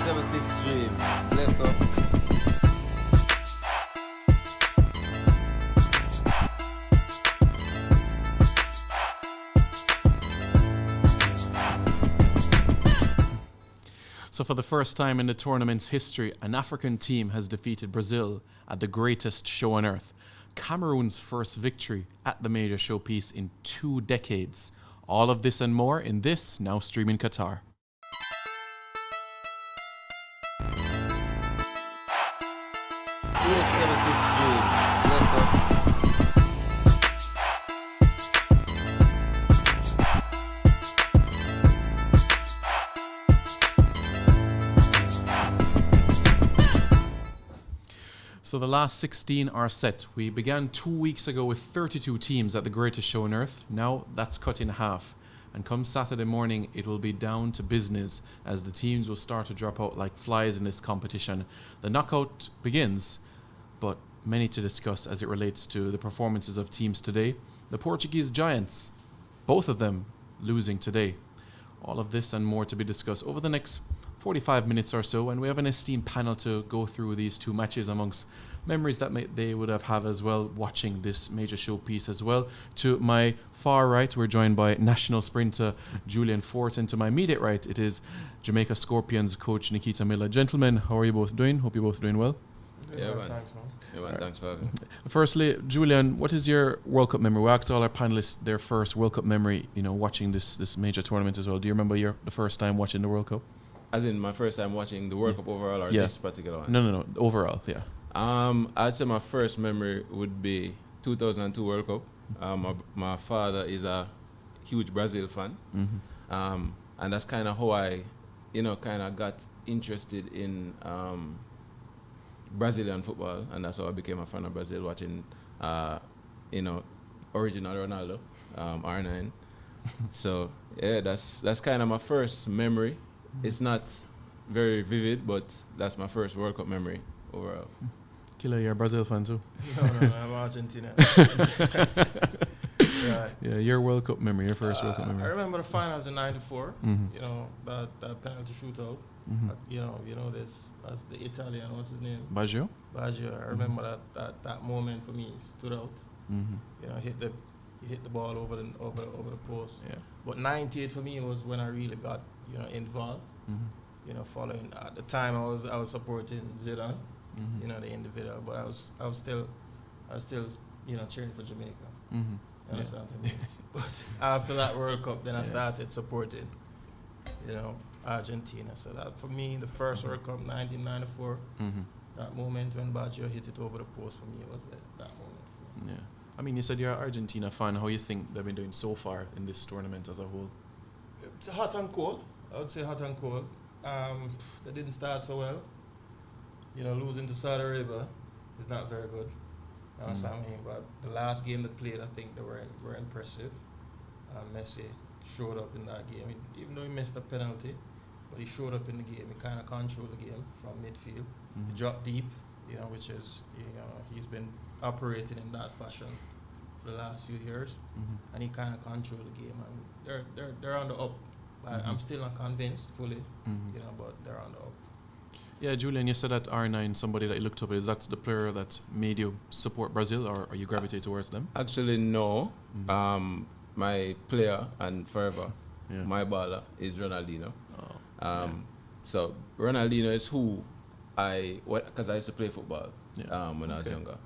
876 Dream. Bless up. So for the first time in the tournament's history, an African team has defeated Brazil at the greatest show on earth. Cameroon's first victory at the major showpiece in 2 decades. All of this and more in this, now streaming Qatar. So the last 16 are set. We began 2 weeks ago with 32 teams at the greatest show on earth. Now that's cut in half. And come Saturday morning, it will be down to business as the teams will start to drop out like flies in this competition. The knockout begins, but many to discuss as it relates to the performances of teams today. The Portuguese giants, both of them losing today. All of this and more to be discussed over the next 45 minutes or so, and we have an esteemed panel to go through these 2 matches amongst memories that they would have as well watching this major showpiece as well. To my far right, we're joined by national sprinter Julian Fort, and to my immediate right, it is Jamaica Scorpions coach Nikita Miller. Gentlemen, how are you both doing? Hope you're both doing well. Yeah, man. Thanks, man. Yeah, man. Thanks for having me. Firstly, Julian, what is your World Cup memory? We asked all our panelists their first World Cup memory, watching this major tournament as well. Do you remember the first time watching the World Cup? As in my first time watching the World Cup overall, or this particular one? No. Overall, yeah. I'd say my first memory would be 2002 World Cup. My father is a huge Brazil fan. Mm-hmm. And that's kind of how I, kind of got interested in Brazilian football. And that's how I became a fan of Brazil, watching, original Ronaldo, R9. So, yeah, that's kind of my first memory. It's not very vivid, but that's my first World Cup memory overall. Killer, you're a Brazil fan too? No, I'm Argentina. Yeah, your World Cup memory, your first World Cup memory. I remember the finals in '94. Mm-hmm. That penalty shootout. Mm-hmm. That's the Italian. What's his name? Baggio. I remember that moment for me stood out. Mm-hmm. Hit the ball over the post. Yeah. But '98 for me was when I really got involved. Mm-hmm. Following at the time I was supporting Zidane. Mm-hmm. The individual, but I was still cheering for Jamaica. Mm-hmm. You understand what I mean? But after that World Cup, then I started supporting, Argentina. So that for me, the first World Cup, 1994, that moment when Baggio hit it over the post for me was that moment. For me. Yeah. I mean, you said you're an Argentina fan. How you think they've been doing so far in this tournament as a whole? It's hot and cold. I would say hot and cold. They didn't start so well. Losing to Saudi Arabia is not very good. You understand what I mean? But the last game they played, I think they were impressive. Messi showed up in that game, even though he missed a penalty, but he showed up in the game. He kind of controlled the game from midfield. Mm-hmm. He dropped deep, which is he's been operating in that fashion for the last few years, and he kind of controlled the game. And they're on the up. I'm still not convinced fully, but they're on the up. Yeah, Julian, you said that R9, somebody that you looked up, is that the player that made you support Brazil, or you gravitate towards them? Actually, no. My player and forever, my baller, is Ronaldinho. So Ronaldinho is who because I used to play football when I was younger.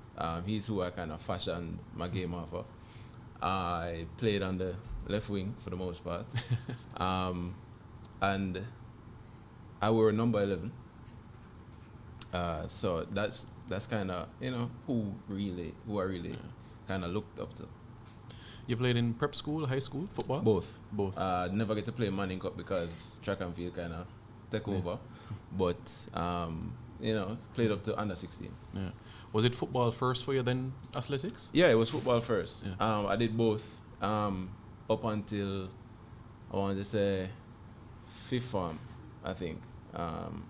He's who I kind of fashioned my game off of. I played on the left wing for the most part. And I wore number 11. So that's kind of who I really kind of looked up to. You played in prep school, high school, football? Both. Never get to play Manning Cup because track and field kind of took over. But played up to under 16. Yeah. Was it football first for you, then athletics? Yeah, it was football first. Yeah. I did both up until I want to say fifth form, I think.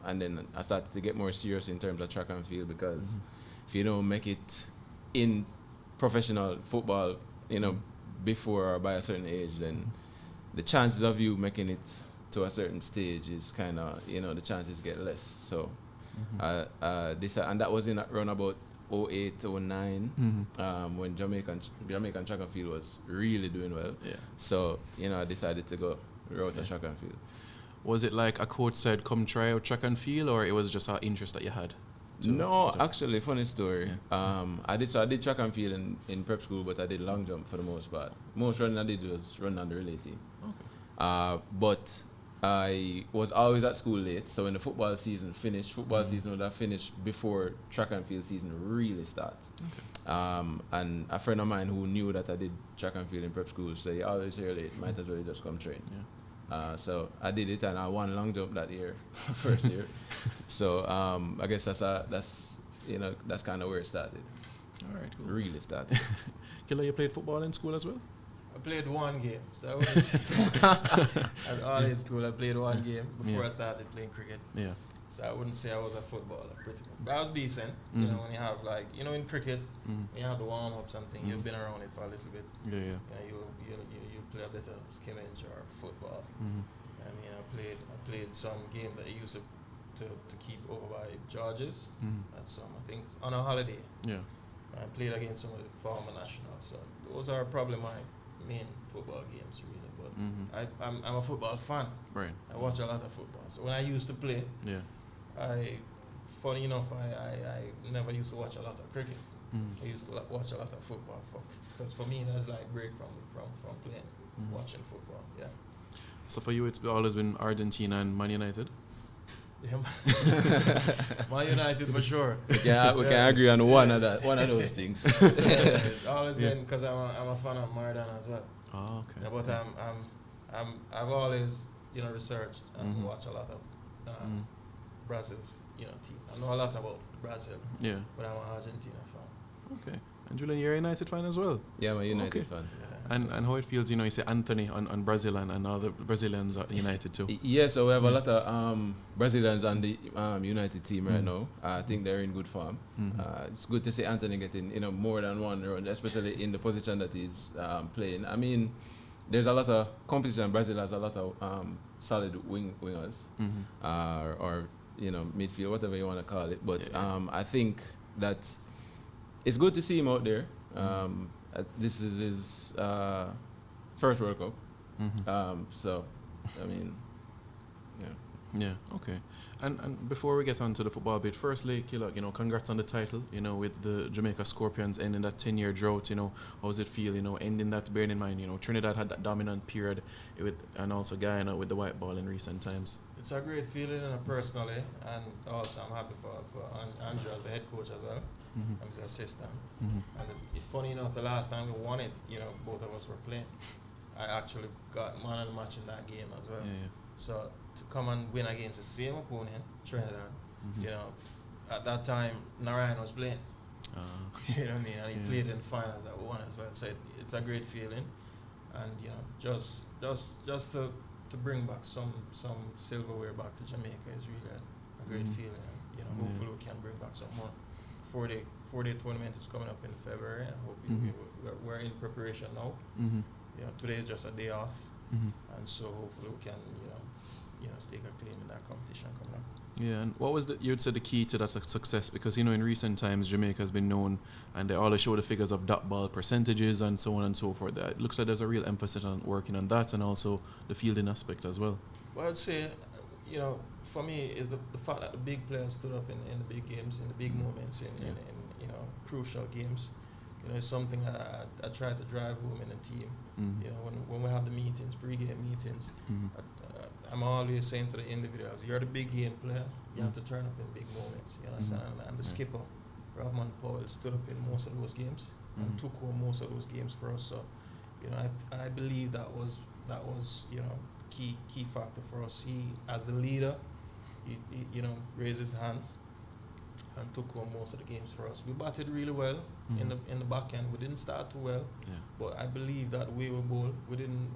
And then I started to get more serious in terms of track and field because if you don't make it in professional football, before or by a certain age, then the chances of you making it to a certain stage is kind of, the chances get less. So and that was in around about 08, 09, when Jamaican track and field was really doing well. Yeah. So, I decided to go route to track and field. Was it like a coach said, come try out track and field, or it was just an interest that you had? No, actually, funny story. Yeah. I did track and field in prep school, but I did long jump for the most part. Most running I did was run on the relay team. Okay. But I was always at school late, so when the football season finished, season would have finished before track and field season really starts. Okay. And a friend of mine who knew that I did track and field in prep school said, "You're always here late, might as well just come train." Yeah. So I did it, and I won long jump that year, first year. So I guess that's kind of where it started. All right, cool. Really started. Killer, you played football in school as well? I played one game. So at all in school, I played one game before I started playing cricket. Yeah. So I wouldn't say I was a footballer, pretty much. But I was decent. You know, when you have in cricket, when you have the warm up something, you've been around it for a little bit. Yeah. You play a bit of skimmage or football. I mean, I played some games that I used to keep over by George's at some, I think, on a holiday. Yeah. I played against some of the former nationals. So those are probably my main football games, really. But I'm a football fan. Right. I watch a lot of football. So when I used to play, funny enough, I never used to watch a lot of cricket. I used to watch a lot of football because for me that's like break from playing, watching football. Yeah. So for you, it's always been Argentina and Man United. Yeah, Man United for sure. We can agree on one of those things. It's always been because I'm a fan of Maradona as well. Oh, okay. Yeah, but I've always researched and watched a lot of Brazil's team. I know a lot about Brazil. Yeah. But I'm an Argentina fan. Okay. And Julian, you're a United fan as well? Yeah, I'm a United fan. Yeah. And how it feels, you say Anthony on Brazil and all the Brazilians are United too. Yeah, so we have a lot of Brazilians on the United team right now. I think they're in good form. It's good to see Anthony getting more than one run, especially in the position that he's playing. I mean, there's a lot of competition. Brazil has a lot of solid wingers or midfield, whatever you want to call it. But I think that it's good to see him out there. This is his first World Cup. So, I mean, yeah, okay. And before we get on to the football bit, firstly, Killer, congrats on the title, with the Jamaica Scorpions ending that 10-year drought, how does it feel, ending that, bearing in mind, Trinidad had that dominant period and also Guyana with the white ball in recent times. It's a great feeling personally, and also I'm happy for Andrew as the head coach as well. I'm his assistant. And it's funny enough, the last time we won it, both of us were playing. I actually got man of the match in that game as well. Yeah. So to come and win against the same opponent, Trinidad, at that time Narayan was playing. You know what I mean? And he played in the finals that we won as well. So it's a great feeling, and just to bring back some silverware back to Jamaica is really a great feeling. And, hopefully we can bring back some more. 4-day tournament is coming up in February, and hope we're in preparation now. Today is just a day off, and so hopefully we can stake a claim in that competition coming up. Yeah, and what was you'd say the key to that success? Because in recent times Jamaica has been known, and they always show the figures of dot ball percentages and so on and so forth. It looks like there's a real emphasis on working on that, and also the fielding aspect as well. Well, I'd say, for me, is the fact that the big players stood up in the big games, in the big moments, in crucial games. It's something I try to drive home in the team. When we have the meetings, pre-game meetings, I'm always saying to the individuals, you're the big game player, you have to turn up in big moments, you understand? And the skipper, Rahman Powell, stood up in most of those games and took home most of those games for us. So, I believe that was the key factor for us. He, as the leader, he raised his hands and took home most of the games for us. We batted really well in the back end. We didn't start too well, but I believe that we were bold. We didn't.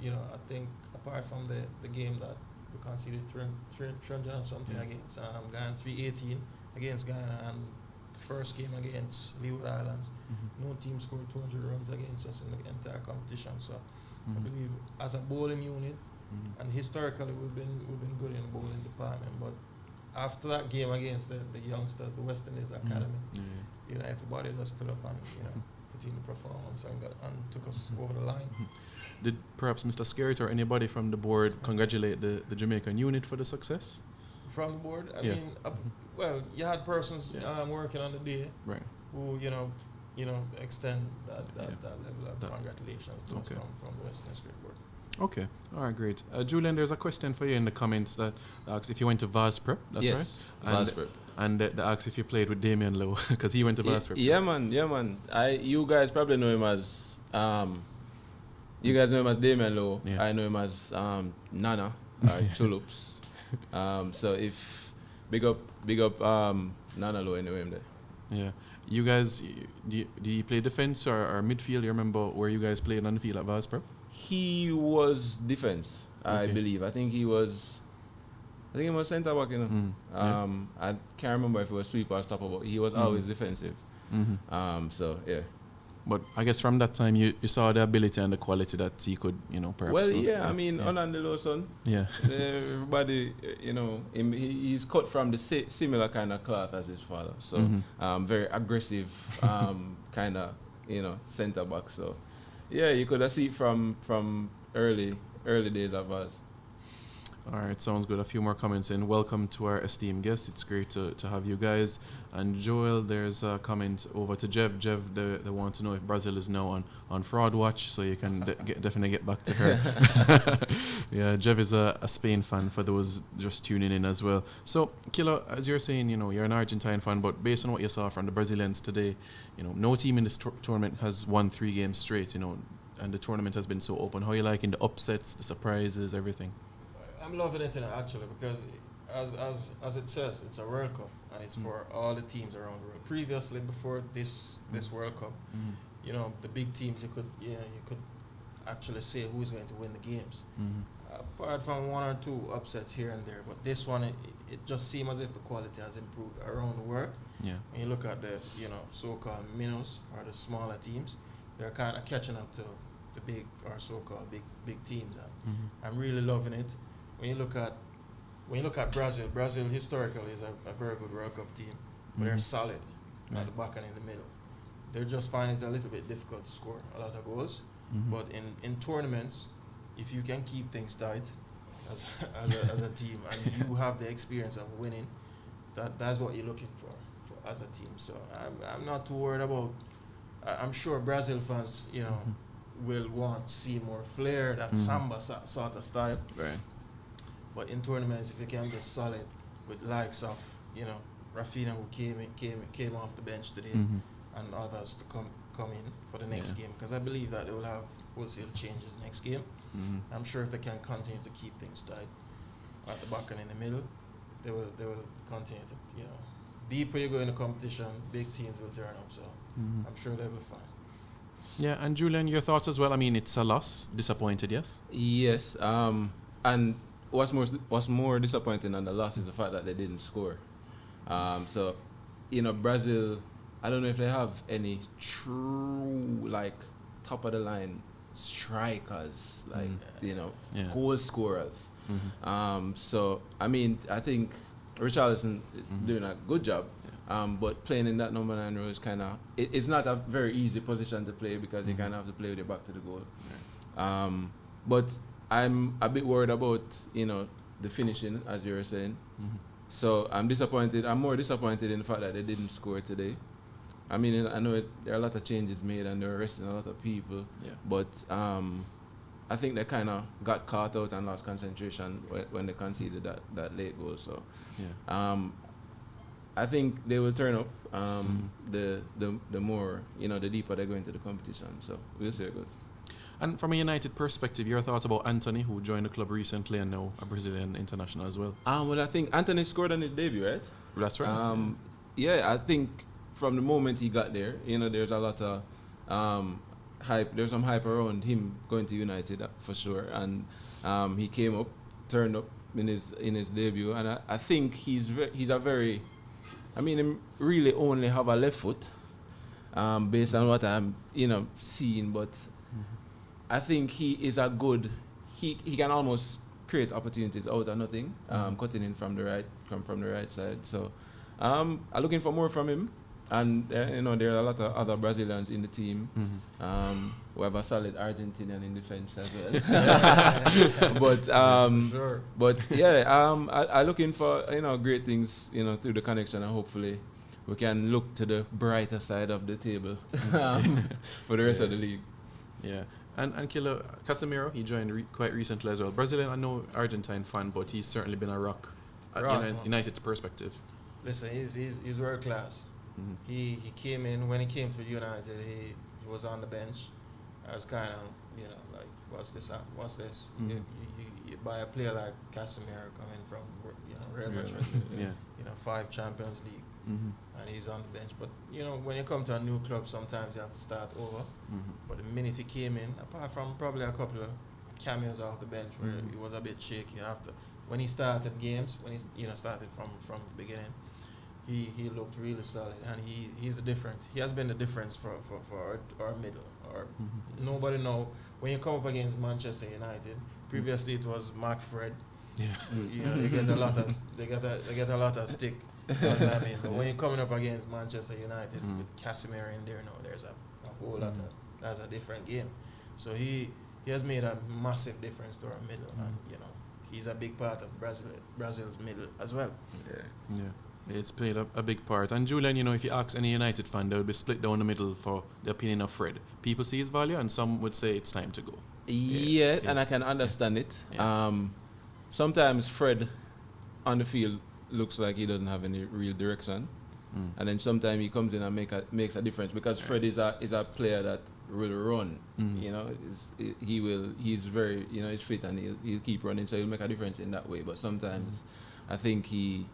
I think apart from the game that we conceded 300 and something against Guyana, 318 against Guyana, and the first game against Leeward Islands, no team scored 200 runs against us in the entire competition. So I believe as a bowling unit, And historically, we've been good in the bowling department. But after that game against the youngsters, the West Indies Academy, you know, everybody just stood up and put in the performance and took us over the line. Did perhaps Mr. Skerritt or anybody from the board congratulate the Jamaican unit for the success? From the board, I mean, well, you had persons working on the day, right, who extend that level of congratulations to us from the Western Street Board. Okay, all right, great. Julian, there's a question for you in the comments that asks if you went to Vaz Prep. That's right. Yes, Vaz Prep. And that asks if you played with Damian Lowe because he went to Vaz Prep. Yeah, man. You guys probably know him as Damian Lowe. Yeah. I know him as Nana or Tulips. So if big up Nana Lowe anyway him there. Yeah. You guys, do you play defense or midfield? You remember where you guys played on the field at Vaz Prep? He was defense, I believe. I think he was centre back, you know. I can't remember if he was sweeper or stopper, but he was always defensive. So yeah. But I guess from that time you saw the ability and the quality that he could, perhaps. Well, I mean, Orlando Lawson. Yeah. Everybody, he's cut from the similar kind of cloth as his father. So very aggressive, kind of, centre back. So yeah, you could have seen from early days of us. All right, sounds good. A few more comments in. Welcome to our esteemed guests. It's great to have you guys. And Joel, there's a comment over to Jev. Jev, they want to know if Brazil is now on fraud watch, so you can definitely get back to her. Yeah, Jev is a Spain fan for those just tuning in as well. So, Kilo, as you're saying, you're an Argentine fan, but based on what you saw from the Brazilians today, no team in this tournament has won 3 games straight, and the tournament has been so open. How are you liking the upsets, the surprises, everything? I'm loving it actually because, as it says, it's a World Cup and it's for all the teams around the world. Previously, before this World Cup, the big teams you could actually say who's going to win the games. Apart from 1 or 2 upsets here and there, but this one it just seems as if the quality has improved around the world. Yeah. When you look at the so-called minnows or the smaller teams, they're kind of catching up to the big or so-called big teams, and I'm really loving it. When you look at Brazil historically is a very good World Cup team, but they're solid at the back and in the middle. They're just finding it a little bit difficult to score a lot of goals. But in tournaments, if you can keep things tight as a team and you have the experience of winning, that's what you're looking for as a team. So I'm not too worried about. I'm sure Brazil fans, will want to see more flair, that samba sort of style. Right. But in tournaments, if you can be solid with likes of, Rafinha, who came off the bench today, and others to come in for the next game, because I believe that they will have wholesale changes next game. I'm sure if they can continue to keep things tight at the back and in the middle, they will continue to, deeper you go in the competition, big teams will turn up. So I'm sure they'll be fine. Yeah, and Julian, your thoughts as well? I mean, it's a loss. Disappointed, yes? Yes. And what's more disappointing than the loss is the fact that they didn't score. So, Brazil, I don't know if they have any true, top of the line strikers, goal scorers. So, I mean, I think Richarlison is doing a good job. But playing in that number 9 role is kind of, it's not a very easy position to play because you kind of have to play with your back to the goal. But I'm a bit worried about, the finishing, as you were saying. So I'm disappointed. I'm more disappointed in the fact that they didn't score today. I mean, I know there are a lot of changes made and they're arresting a lot of people. Yeah. But I think they kind of got caught out and lost concentration when they conceded that late goal. So I think they will turn up the more, the deeper they go into the competition. So we'll see how it goes. And from a United perspective, your thoughts about Anthony, who joined the club recently and now a Brazilian international as well? Well, I think Anthony scored on his debut, right? That's right. Yeah, I think from the moment he got there, there's a lot of hype. There's some hype around him going to United for sure. And he came up, turned up in his debut, and I think he's a very, he really only have a left foot, based on what I'm seeing, but I think he is a good. He can almost create opportunities out of nothing, cutting in from the right side. So I'm looking for more from him. And there are a lot of other Brazilians in the team. We have a solid Argentinian in defense as well. But I'm looking for great things through the connection, and hopefully we can look to the brighter side of the table for the rest of the league. Yeah. And Killer Casemiro, he joined quite recently as well. Brazilian, I know Argentine fan, but he's certainly been a rock at United's perspective. Listen, he's world class. He came in, when he came to United, he was on the bench. I was kind of, like, what's this? You buy a player like Casemiro coming from, Real Madrid, 5 Champions League, and he's on the bench. But, when you come to a new club, sometimes you have to start over. But the minute he came in, apart from probably a couple of cameos off the bench where he was a bit shaky after, when he started games, when he started from the beginning, he looked really solid, and he's the difference. He has been the difference for our middle. Nobody know when you come up against Manchester United. Previously it was Mark Fred. Yeah. They get a lot of stick. You know what I mean? But when you're coming up against Manchester United with Casemiro in there, there's a whole lot of, that's a different game. So he has made a massive difference to our middle, and he's a big part of Brazil's middle as well. Yeah. It's played a big part. And Julian, if you ask any United fan, they would be split down the middle for the opinion of Fred. People see his value, and some would say it's time to go. Yeah. And I can understand it. Yeah. Sometimes Fred on the field looks like he doesn't have any real direction, and then sometimes he comes in and makes a difference, because Fred is a player that will run. He's very he's fit, and he'll keep running, so he'll make a difference in that way. But sometimes I think you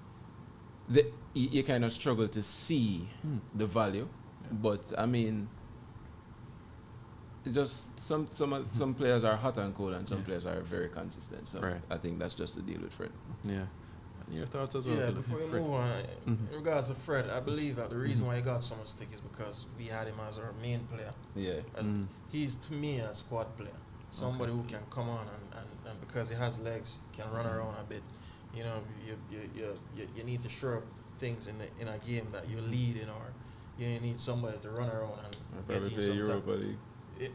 kind of struggle to see the value. But I mean, just some players are hot and cold, and some players are very consistent. So I think that's just the deal with Fred. Yeah. And your thoughts as well? Yeah, before you move on, in regards to Fred, I believe that the reason why he got so much stick is because we had him as our main player. Yeah. He's, to me, a squad player. Somebody who can come on and because he has legs, can run around a bit. You need to shore up things in a game that you're leading, or you need somebody to run around and get in some Europa League. You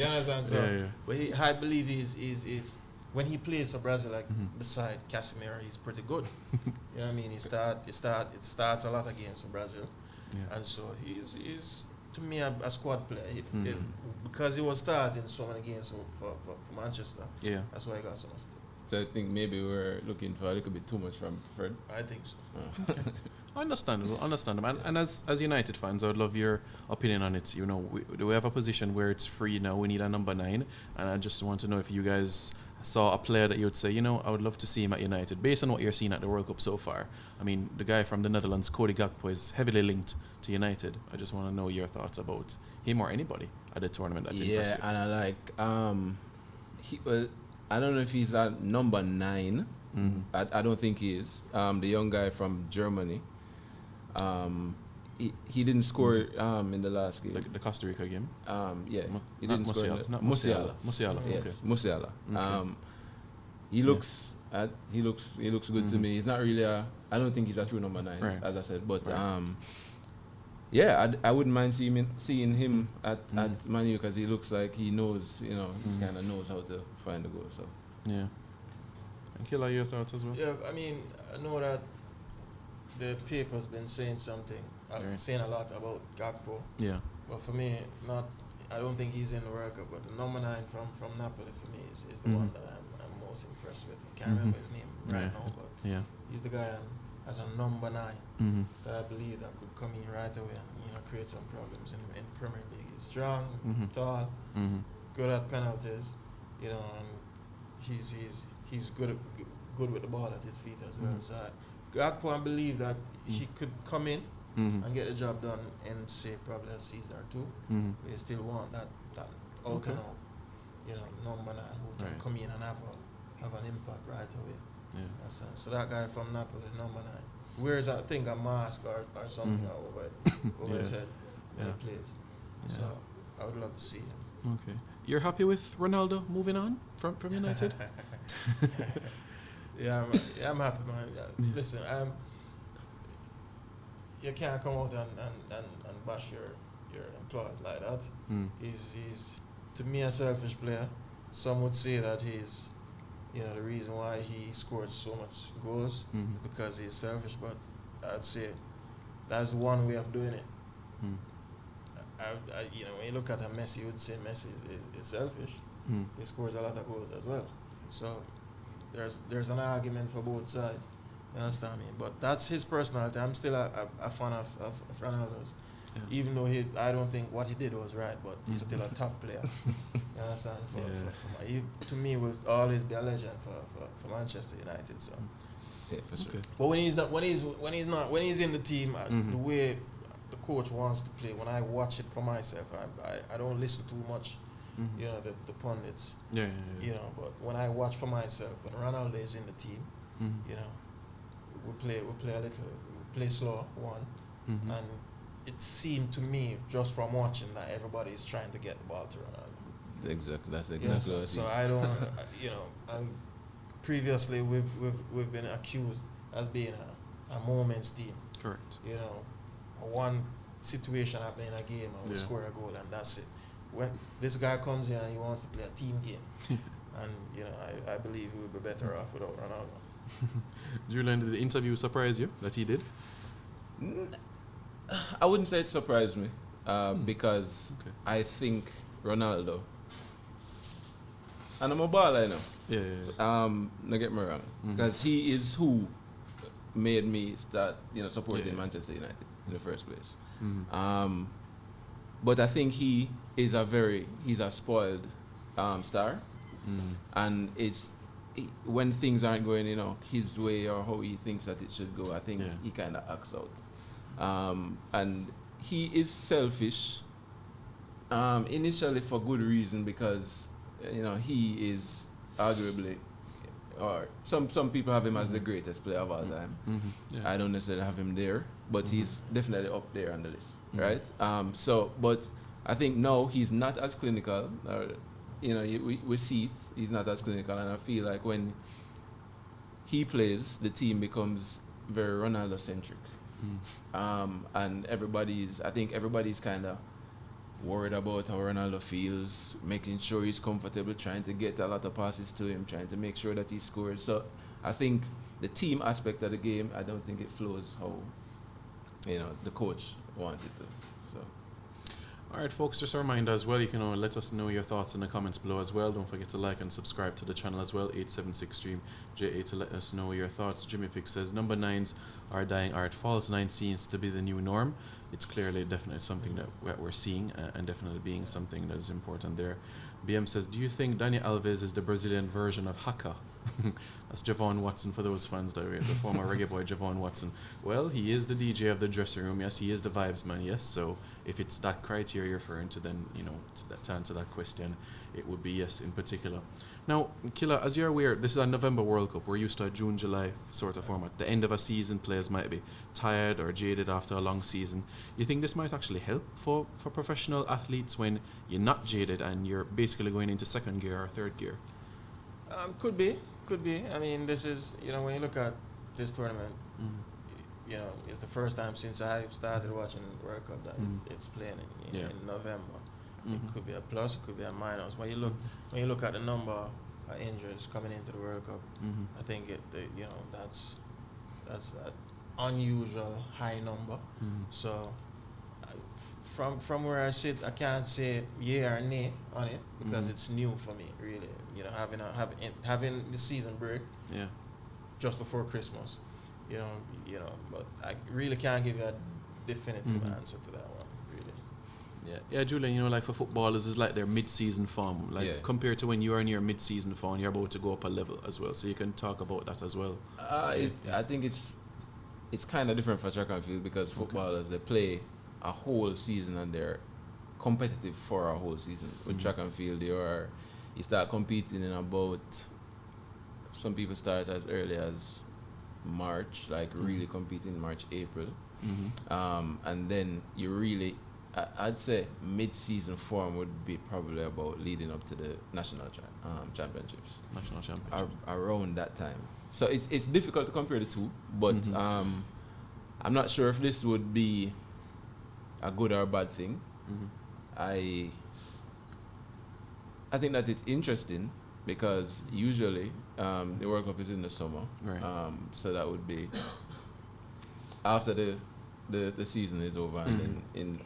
understand? So, but I believe he's when he plays for Brazil, like beside Casemiro, he's pretty good. You know what I mean? It starts a lot of games for Brazil, and so he's to me a squad player. Because he was starting so many games for Manchester. Yeah, that's why he got so much. So I think maybe we're looking for a little bit too much from Fred. I think so. Understandable. And as United fans, I would love your opinion on it. We have a position where it's free now. We need a number 9, and I just want to know if you guys saw a player that you would say, I would love to see him at United, based on what you're seeing at the World Cup so far. I mean, the guy from the Netherlands, Cody Gakpo, is heavily linked to United. I just want to know your thoughts about him or anybody at the tournament. Yeah, and I like I don't know if he's at number 9. I don't think he is. The young guy from Germany. He didn't score in the last game. The Costa Rica game? He didn't score. Musiala. Yes, okay. Musiala. Okay. He looks good to me. He's not really I don't think he's a true number 9, as I said. But I wouldn't mind seeing him at Man U, because he looks like he knows, he kind of knows how to find the goal. So yeah. And Killer, your thoughts as well? Yeah, I mean, I know that the paper's been saying something, saying a lot about Gakpo. Yeah. But for me, I don't think he's in the World Cup. But the number 9 from Napoli for me is the one that I'm most impressed with. I can't remember his name right now, but he's the guy as a number 9 that I believe that could come in right away and create some problems in Premier League. He's strong, tall, good at penalties, and he's good with the ball at his feet as well. So Gakpo, I believe that he could come in and get the job done in, say, probably a season or 2. But you still want that out and out, number 9 who can come in and have an impact right away. Yeah. So that guy from Napoli, number 9, wears I think a mask or something over his head when he plays. So I would love to see him. Okay. you're happy with Ronaldo moving on from United? I'm happy, man. Listen, you can't come out and bash your employers like that. He's to me a selfish player. Some would say that he's, the reason why he scored so much goals is because he's selfish. But I'd say that's one way of doing it. When you look at a Messi, you would say Messi is selfish. He scores a lot of goals as well. So there's an argument for both sides. You understand me? But that's his personality. I'm still a fan of Ronaldo's. Yeah. Even though I don't think what he did was right, but he's still a top player. You understand? To me, will always be a legend for Manchester United. So, yeah, for sure. Okay. But when he's in the team, the way the coach wants to play, when I watch it for myself, I don't listen too much. The pundits. Yeah. But when I watch for myself, when Ronaldo is in the team, we play slow and it seemed to me just from watching that everybody is trying to get the ball to Ronaldo. Exactly, that's exactly what I see. So I don't, previously we've been accused as being a moments team. Correct. One situation happening in a game and we score a goal and that's it. When this guy comes in and he wants to play a team game, and I believe he would be better off without Ronaldo. Julian, did the interview surprise you that he did? I wouldn't say it surprised me because I think Ronaldo, and I'm a baller, Yeah. don't get me wrong, because he is who made me start, supporting Manchester United in the first place. But I think he's a spoiled star, and when things aren't going, his way or how he thinks that it should go, I think he kind of acts out. And he is selfish, initially for good reason, because he is arguably, or some people have him as the greatest player of all time. Yeah. I don't necessarily have him there, but he's definitely up there on the list, right? But I think now he's not as clinical, or we see it, he's not as clinical, and I feel like when he plays, the team becomes very Ronaldo centric. And I think everybody's kind of worried about how Ronaldo feels, making sure he's comfortable, trying to get a lot of passes to him, trying to make sure that he scores. So I think the team aspect of the game, I don't think it flows how the coach wants it to. So. All right, folks, just a reminder as well, you can let us know your thoughts in the comments below as well. Don't forget to like and subscribe to the channel as well, 876stream JA, to let us know your thoughts. Jimmy Pick says, number 9s are dying art. False 9 seems to be the new norm. It's clearly definitely something that we're seeing and definitely being something that is important there. BM says, do you think Dani Alves is the Brazilian version of Haka? That's Javon Watson for those fans, the former reggae boy Javon Watson. Well, he is the DJ of the dressing room, yes, he is the vibes man, yes, so if it's that criteria you're referring to, then, to answer that question, it would be yes in particular. Now, Killa, as you're aware, this is a November World Cup. We're used to a June, July sort of format. The end of a season, players might be tired or jaded after a long season. You think this might actually help for professional athletes when you're not jaded and you're basically going into second gear or third gear? Could be. I mean, this is, when you look at this tournament, it's the first time since I've started watching the World Cup that it's playing in November. It could be a plus, it could be a minus. When you look at the number of injuries coming into the World Cup, I think that's an unusual high number. So from where I sit, I can't say yeah or nay on it because it's new for me, really. Having the season break just before Christmas, but I really can't give you a definitive answer to that one, really. Yeah, Julian, like for footballers, it's like their mid-season form. Compared to when you are in your mid-season form, you're about to go up a level as well. So you can talk about that as well. I think it's kind of different for track and field because footballers, they play a whole season and they're competitive for a whole season. With track and field, you start competing in about, some people start as early as March, really competing March, April. And then you really I'd say mid-season form would be probably about leading up to the national championships. National championship. Around that time. So it's difficult to compare the two, but I'm not sure if this would be a good or a bad thing. I think that it's interesting because usually the World Cup is in the summer, right. So that would be after the season is over and then in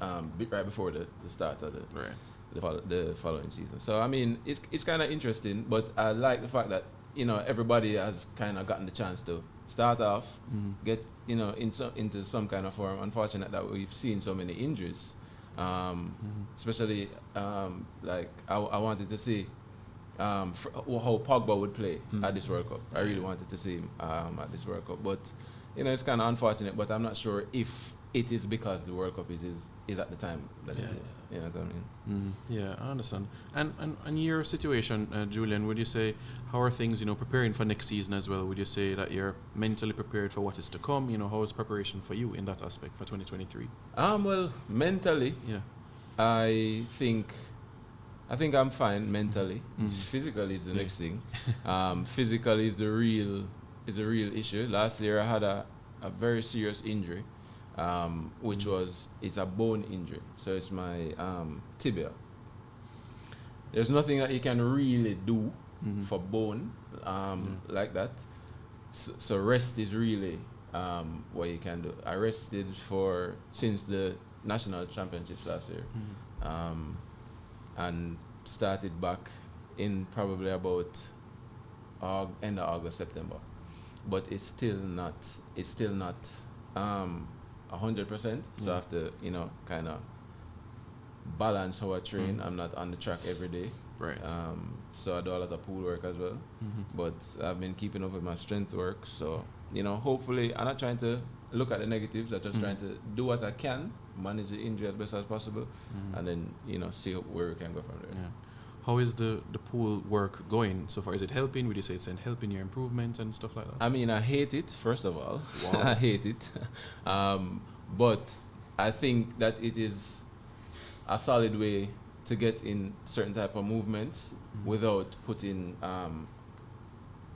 right before the start of the following season. So I mean it's kind of interesting, but I like the fact that everybody has kind of gotten the chance to start off, get into some kind of form. Unfortunate that we've seen so many injuries, especially like I wanted to see how Pogba would play at this World Cup. I really wanted to see him at this World Cup, but it's kind of unfortunate. But I'm not sure if it is because the World Cup is at the time that it is. You know what I mean? Yeah, I understand. And your situation, Julian, would you say, how are things, preparing for next season as well? Would you say that you're mentally prepared for what is to come? How is preparation for you in that aspect for 2023? Well, mentally, I think I'm fine mentally. Physically is the next thing. Physically is the real issue. Last year I had a very serious injury. Which it's a bone injury, so it's my tibia. There's nothing that you can really do for bone like that. So rest is really what you can do. I rested since the national championships last year, and started back in probably about end of August, September. But it's still not 100%, so I have to, kind of balance how I train. I'm not on the track every day. Right. So I do a lot of pool work as well. But I've been keeping up with my strength work. So, hopefully, I'm not trying to look at the negatives. I'm just trying to do what I can, manage the injury as best as possible, and then, see where we can go from there. Yeah. How is the pool work going so far? Is it helping? Would you say it's helping your improvement and stuff like that? I mean, I hate it, first of all. Wow. I hate it. But I think that it is a solid way to get in certain type of movements without putting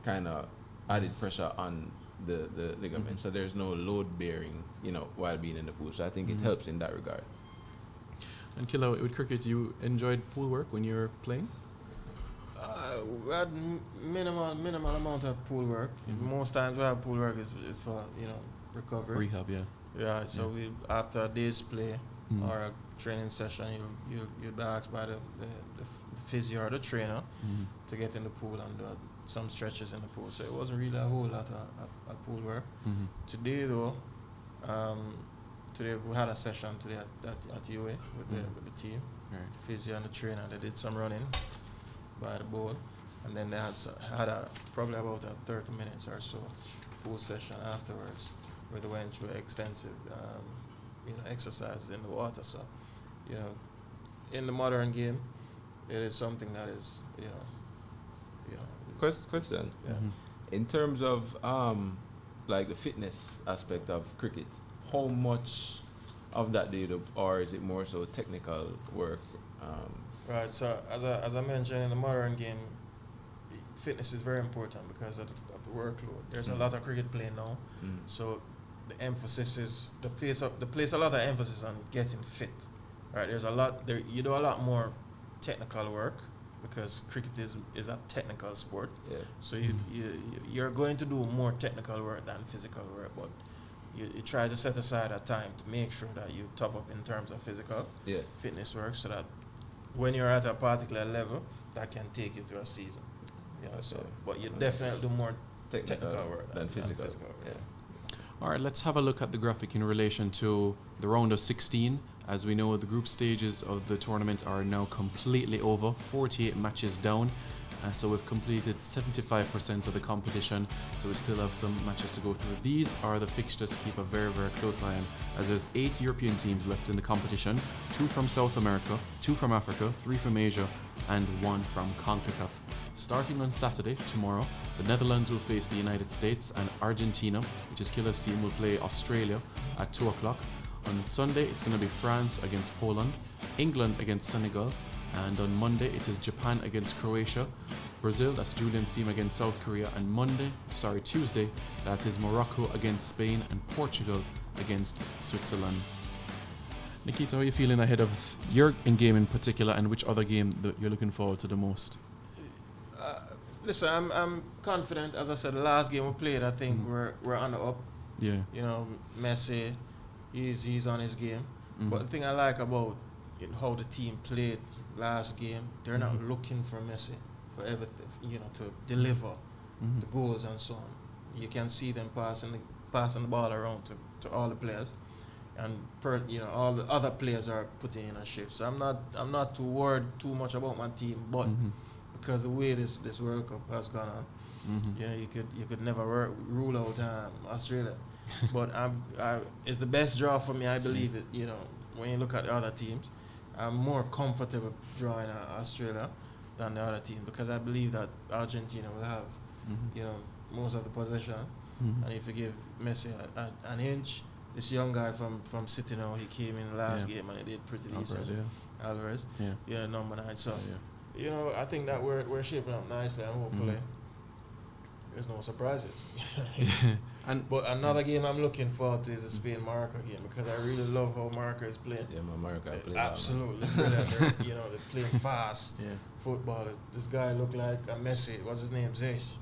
kind of added pressure on the ligament. So there's no load bearing, while being in the pool. So I think it helps in that regard. And Killa, with cricket, you enjoyed pool work when you were playing? We had minimal amount of pool work. Most times we have pool work is for recovery. Rehab, yeah. Yeah. So we after a day's play or a training session, you'll be asked by the physio or the trainer to get in the pool and do some stretches in the pool. So it wasn't really a whole lot of pool work. Today though. Today we had a session today at UA with the team, physio and the trainer. They did some running by the ball, and then they had probably about 30 minutes or so pool session afterwards, where they went through extensive exercises in the water. So, in the modern game, it is something that is Question. Yeah. In terms of like the fitness aspect of cricket, how much of that do you do, or is it more so technical work? Right. So as I mentioned, in the modern game, fitness is very important because of the workload. There's a lot of cricket playing now, so the emphasis is they place a lot of emphasis on getting fit. Right. There's a lot there. You do a lot more technical work because cricket is a technical sport. Yeah. So you're going to do more technical work than physical work, but you try to set aside a time to make sure that you top up in terms of physical fitness work, so that when you're at a particular level, that can take you to a season. But you definitely do more technical work than physical. Yeah. All right, let's have a look at the graphic in relation to the round of 16. As we know, the group stages of the tournament are now completely over, 48 matches down. So we've completed 75% of the competition, so we still have some matches to go through. These are the fixtures to keep a very, very close eye on, as there's 8 European teams left in the competition, 2 from South America, 2 from Africa, 3 from Asia, and 1 from CONCACAF. Starting on Saturday, tomorrow, the Netherlands will face the United States, and Argentina, which is Killa's team, will play Australia at 2 o'clock. On Sunday, it's going to be France against Poland, England against Senegal, and on Monday, it is Japan against Croatia, Brazil, that's Julian's team, against South Korea, and Tuesday, that is Morocco against Spain and Portugal against Switzerland. Nikita, how are you feeling ahead of your game in particular, and which other game that you're looking forward to the most? Listen, I'm confident. As I said, the last game we played, I think we're on the up. Yeah. You know, Messi, he's on his game. But the thing I like about how the team played last game, they're not looking for Messi for everything, to deliver the goals and so on. You can see them passing the ball around to all the players, and all the other players are putting in a shift. So I'm not too worried too much about my team, but because the way this World Cup has gone on, you could never rule out Australia. But it's the best draw for me, I believe it. When you look at the other teams, I'm more comfortable drawing Australia than the other team, because I believe that Argentina will have most of the possession, and if you give Messi an inch, this young guy from City now, he came in the last game and he did pretty decent. Alvarez, number 9. So I think that we're shaping up nicely, and hopefully there's no surprises. But another game I'm looking forward to is the Spain-Morocco game, because I really love how Morocco is playing. Yeah, Morocco playing absolutely brilliant. They're playing fast football. This guy looked like a Messi. What's his name? Ziyech,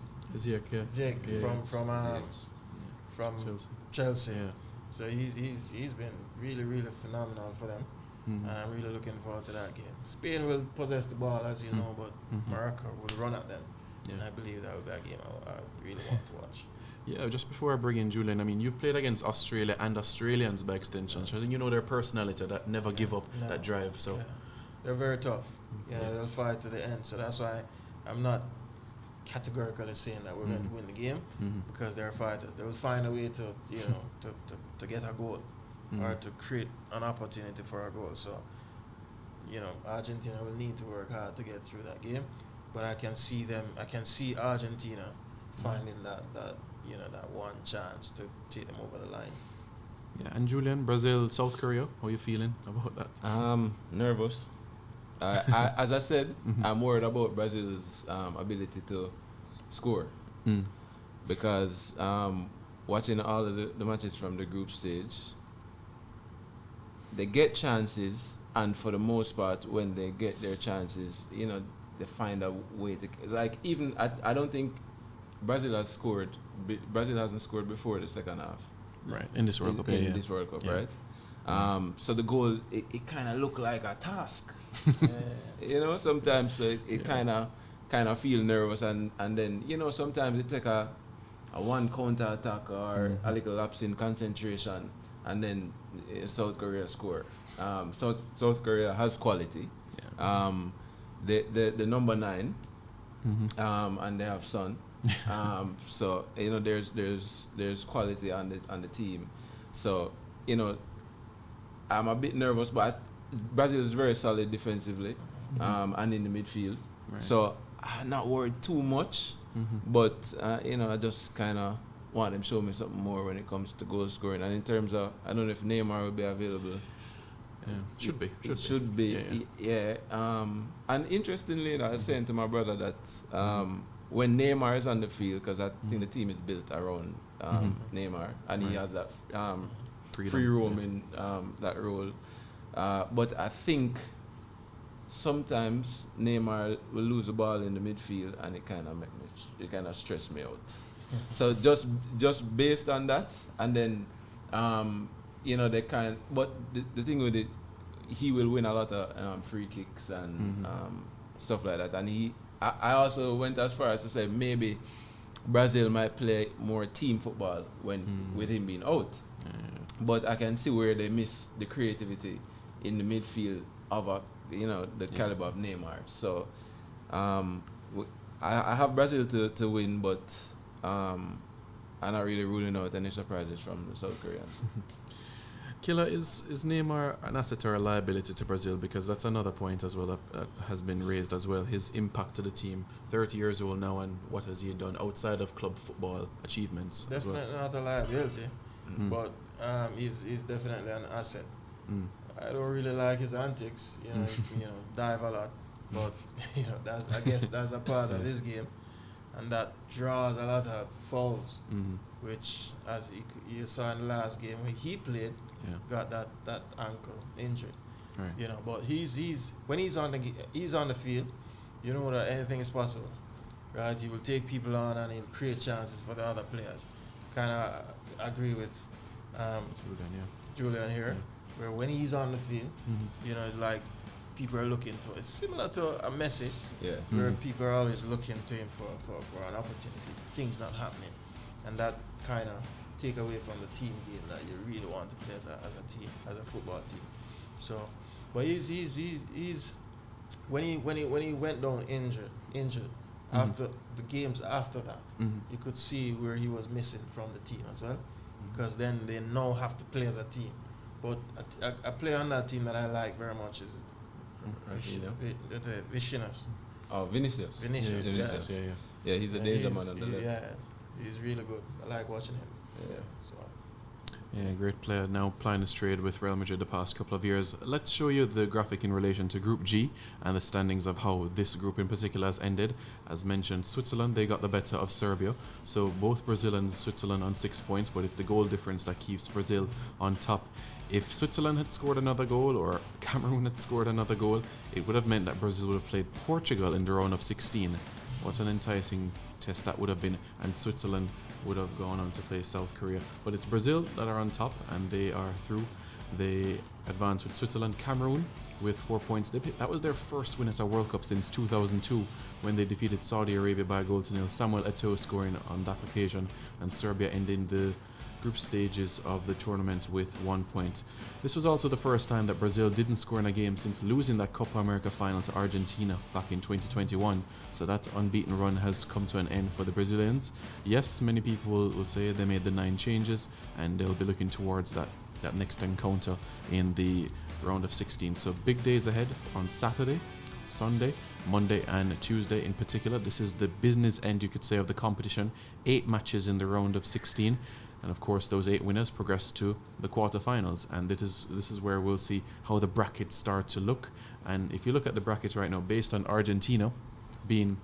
from Chelsea. Yeah. So he's been really, really phenomenal for them, and I'm really looking forward to that game. Spain will possess the ball, as you know, but Morocco will run at them. Yeah. And I believe that will be a game I really want to watch. Yeah, just before I bring in Julian, I mean, you've played against Australia and Australians by extension, so I think you know their personality, that never give up, that drive. So they're very tough. They'll fight to the end. So that's why I'm not categorically saying that we're going to win the game, because they're fighters. They will find a way to get a goal or to create an opportunity for a goal. So Argentina will need to work hard to get through that game. But I can see Argentina finding that one chance to take them over the line. Yeah, and Julian, Brazil, South Korea, how are you feeling about that? Nervous. As I said, I'm worried about Brazil's ability to score, because watching all of the matches from the group stage, they get chances, and for the most part, when they get their chances, they find a way to I don't think Brazil hasn't scored before the second half. Right, in this World Cup. In this World Cup, right? So the goal, it kind of looked like a task. Sometimes it kind of feel nervous, and then sometimes it take a one counter attack or a little lapse in concentration, and then South Korea score. South Korea has quality. The number 9, and they have Son. So there's quality on the team. So I'm a bit nervous, but Brazil is very solid defensively, and in the midfield. Right. So I'm not worried too much, but I just kind of want them to show me something more when it comes to goal scoring. And in terms of, I don't know if Neymar will be available. Yeah. Should be. And interestingly, I was saying to my brother that when Neymar is on the field, because I think the team is built around Neymar, and he has that free roam in that role. But I think sometimes Neymar will lose the ball in the midfield, and it kind of stress me out. So just based on that, and then they kind. But the thing with it, he will win a lot of free kicks and stuff like that. And I also went as far as to say maybe Brazil might play more team football with him being out. But I can see where they miss the creativity in the midfield of the caliber of Neymar. So I have Brazil to win, but I'm not really ruling out any surprises from the South Koreans. Killer, is Neymar an asset or a liability to Brazil? Because that's another point as well that has been raised as well. His impact to the team, 30 years old now, and what has he done outside of club football achievements? Definitely not a liability, but he's definitely an asset. Mm. I don't really like his antics, dive a lot, but I guess that's a part of this game, and that draws a lot of fouls, which, as you saw in the last game when he played, got that ankle injured. Right. But he's when he's on the field, you know that anything is possible, right? He will take people on and he'll create chances for the other players. Kind of agree with Julian here, where when he's on the field, it's like people are looking to. It's similar to a Messi, where people are always looking to him for an opportunity. Things not happening, and that kind of take away from the team game that you really want to play as a team, as a football team. So, but he's when he went down injured after the games after that, you could see where he was missing from the team as well, because then they now have to play as a team. But a player on that team that I like very much is Vinicius. Oh, Vinicius. Vinicius. Yeah, he's a danger man on the left. Yeah, he's really good. I like watching him. Yeah. So. Yeah, great player. Now playing his trade with Real Madrid the past couple of years. Let's show you the graphic in relation to Group G and the standings of how this group in particular has ended. As mentioned, Switzerland, they got the better of Serbia. So both Brazil and Switzerland on 6 points, but it's the goal difference that keeps Brazil on top. If Switzerland had scored another goal or Cameroon had scored another goal, it would have meant that Brazil would have played Portugal in the round of 16. What an enticing test that would have been, and Switzerland would have gone on to play South Korea. But it's Brazil that are on top, and they are through. They advance with Switzerland. Cameroon with 4 points. That was their first win at a World Cup since 2002, when they defeated Saudi Arabia by a goal to nil. Samuel Eto'o scoring on that occasion, and Serbia ending the group stages of the tournament with 1 point. This was also the first time that Brazil didn't score in a game since losing that Copa America final to Argentina back in 2021. So that unbeaten run has come to an end for the Brazilians. Yes, many people will say they made the 9 changes, and they'll be looking towards that next encounter in the round of 16. So big days ahead on Saturday, Sunday, Monday and Tuesday in particular. This is the business end, you could say, of the competition. 8 matches in the round of 16. And of course, those 8 winners progress to the quarterfinals, and this is where we'll see how the brackets start to look. And if you look at the brackets right now, based on Argentina being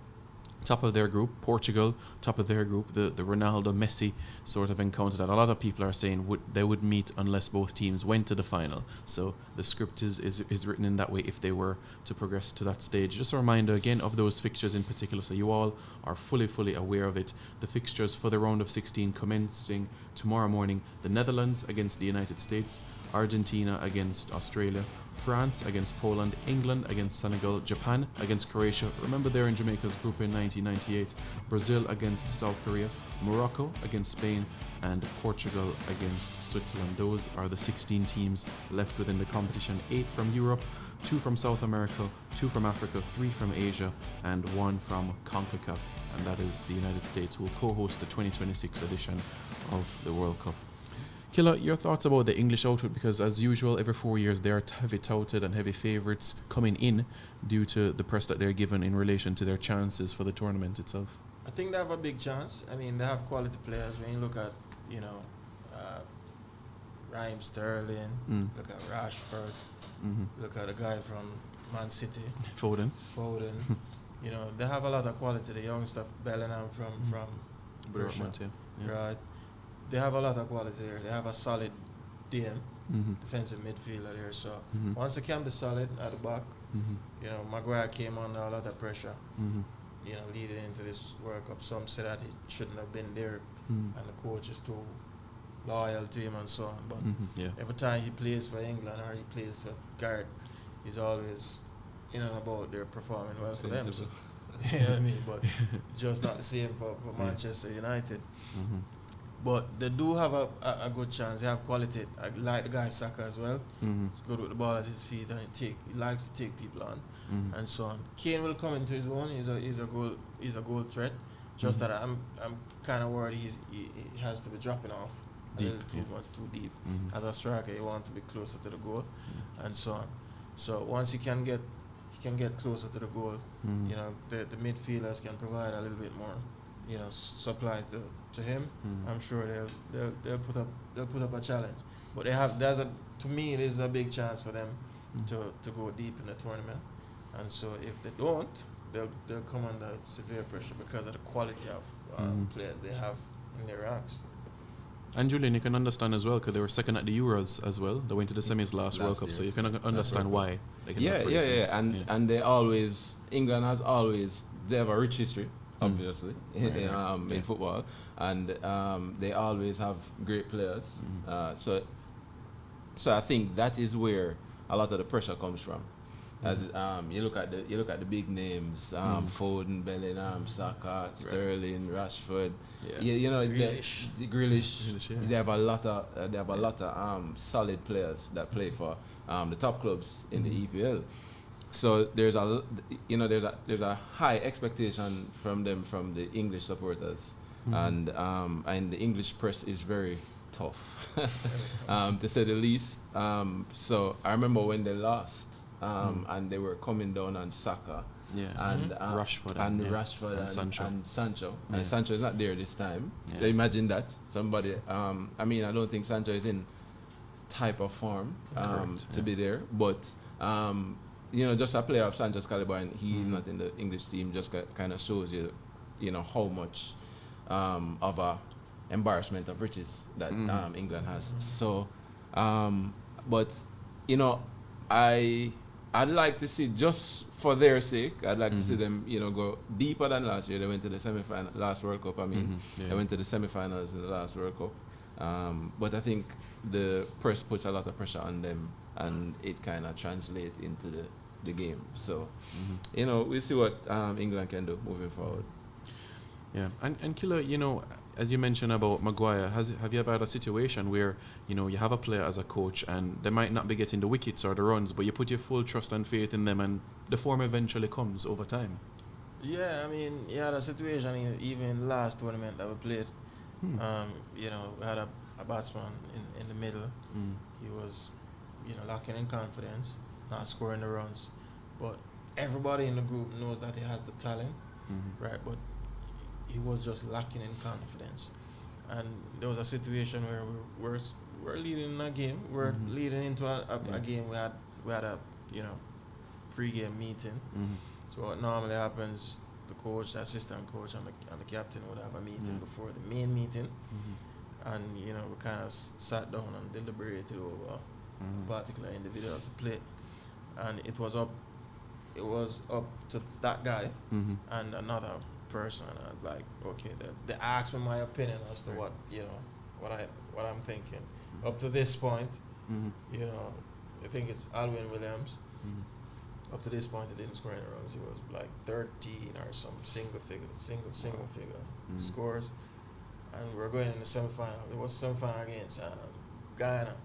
top of their group, Portugal top of their group, the Ronaldo Messi sort of encounter that a lot of people are saying they would meet unless both teams went to the final. So the script is written in that way if they were to progress to that stage. Just a reminder again of those fixtures in particular, so you all are fully aware of it. The fixtures for the round of 16 commencing tomorrow morning: the Netherlands against the United States, Argentina against Australia, France against Poland, England against Senegal, Japan against Croatia. Remember, they're in Jamaica's group in 1998. Brazil against South Korea, Morocco against Spain, and Portugal against Switzerland. Those are the 16 teams left within the competition. 8 from Europe, 2 from South America, 2 from Africa, 3 from Asia, and 1 from CONCACAF. And that is the United States, who will co-host the 2026 edition of the World Cup. Killa, your thoughts about the English outfit, because as usual every 4 years they are heavy touted and heavy favourites coming in due to the press that they're given in relation to their chances for the tournament itself. I think they have a big chance. I mean, they have quality players. When you look at, Raheem Sterling, look at Rashford, look at a guy from Man City, Foden. They have a lot of quality. The young stuff, Bellingham from Russia, right? They have a lot of quality there. They have a solid DM, defensive midfielder there. So once they can be solid at the back, Maguire came under a lot of pressure, leading into this World Cup. Some say that he shouldn't have been there, and the coach is too loyal to him and so on. But every time he plays for England or he plays for Guard, he's always in and about there performing well for them. So, you know what I mean? But just not the same for Manchester United. But they do have a good chance. They have quality. I like the guy Saka as well. He's good with the ball at his feet, and he likes to take people on, and so on. Kane will come into his own. He's a goal threat. Just that I'm kind of worried he has to be dropping off deep, too deep. As a striker, you want to be closer to the goal, and so on. So once he can get closer to the goal, the midfielders can provide a little bit more supply to him, I'm sure they'll put up a challenge. But to me it is a big chance for them to go deep in the tournament. And so if they don't, they'll come under severe pressure because of the quality of players they have in their ranks. And Julian, you can understand as well because they were second at the Euros as well. They went to the semis last World Cup, so you can understand why they can And they always, England has always, they have a rich history, obviously, in football, and they always have great players. So I think that is where a lot of the pressure comes from. As you look at the big names, Foden, Bellingham, Saka, Sterling, Rashford. Grealish. They have a lot of solid players that play for the top clubs in the EPL. So there's a high expectation from them, from the English supporters, and the English press is very tough, to say the least. So I remember when they lost. And they were coming down on Saka and Rashford and Sancho. And Sancho is not there this time. Yeah. So imagine that. Somebody, I don't think Sancho is in type of form to be there. But, just a player of Sancho's caliber and he's not in the English team just kind of shows you, how much of a embarrassment of riches that England has. So, but, I'd like to see, just for their sake, I'd like to see them, go deeper than last year. They went to the semi-final, last World Cup, They went to the semi-finals in the last World Cup. But I think the press puts a lot of pressure on them, and it kind of translates into the game. So, we'll see what England can do moving forward. Yeah, and Killer, as you mentioned about Maguire, have you ever had a situation where, you have a player as a coach and they might not be getting the wickets or the runs, but you put your full trust and faith in them and the form eventually comes over time? Yeah, you had a situation even last tournament that we played. We had a batsman in the middle. He was, lacking in confidence, not scoring the runs. But everybody in the group knows that he has the talent, right? But he was just lacking in confidence. And there was a situation where we're leading in a game. We're leading into a game. We had a pre-game meeting. So what normally happens, the coach, the assistant coach, and the captain would have a meeting before the main meeting. And we kind of sat down and deliberated over a particular individual to play. And it was up to that guy and another person. And like, okay, they asked me my opinion as to what I'm thinking. Up to this point, I think it's Alwyn Williams. Up to this point, he didn't score any runs. He was like 13 or some single figure scores. And we're going in the semi-final. It was a semi-final against Guyana.